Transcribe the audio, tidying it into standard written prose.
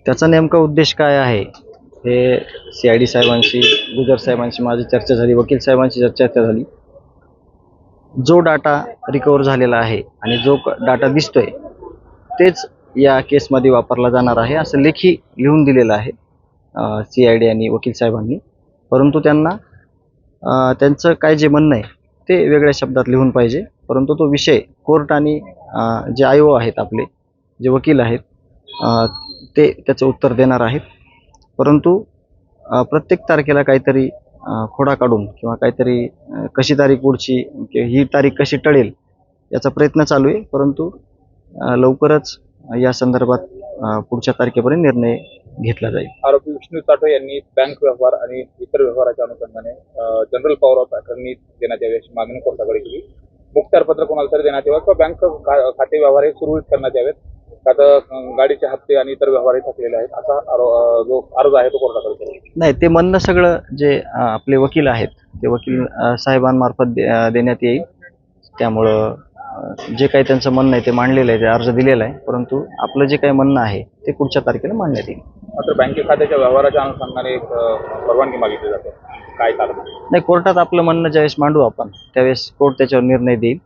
त्याचा नेमका उद्देश काय आहे हे CID साहेबांशी, गुजर साहेबांशी माझी चर्चा झाली, वकील साहेबांशी चर्चा झाली. जो डाटा रिकवर झालेला आहे आणि जो डाटा दिसतोय तेच या केसमध्ये वापरला जाणार आहे असं लेखी लिहून दिलेलं आहे CID आणि वकील साहेबांनी. परंतु त्यांना त्यांचं काय जे म्हणणं आहे ते वेगळ्या शब्दात लिहून पाहिजे. परंतु तो विषय कोर्ट आणि जे IO आहेत आपले, जे वकील आहेत, ते त्याचं उत्तर देणार आहेत. परंतु प्रत्येक तारखेला काहीतरी खोडा काढून किंवा काहीतरी कशी तारीख पुढची, ही तारीख कशी टळेल याचा प्रयत्न चालू आहे. परंतु लवकरच या संदर्भात पुढच्या तारखेपर्यंत निर्णय घेतला जाईल. आरोपी विष्णू साठे यांनी बँक व्यवहार आणि इतर व्यवहाराच्या अनुषंगाने जनरल पॉवर ऑफ अटर्नी देण्यात यावी अशी मागणी कोर्टाकडे केली. मुखत्यारपत्र कोणाला तरी देण्यात यावं किंवा बँक खाते व्यवहार हे सुरळीत करण्यात यावेत. आता गाडीचे हप्ते आणि इतर व्यवहारही थकलेले आहेत असा जो अर्ज आहे तो कोर्टाकडे केला. नाही, ते म्हणणं सगळं जे आपले वकील आहेत ते वकील साहेबांमार्फत देण्यात येईल. त्यामुळं जे काही त्यांचं म्हणणं आहे ते मांडलेलं आहे, ते अर्ज दिलेला आहे. परंतु आपलं जे काही म्हणणं आहे ते पुढच्या तारखेला मांडण्यात येईल. मात्र बँके खात्याच्या व्यवहाराच्या अनुषंगाने परवानगी मागितली जाते, काय कारण? नाही, कोर्टात आपलं म्हणणं ज्यावेळेस मांडू आपण त्यावेळेस कोर्ट त्याच्यावर निर्णय देईल.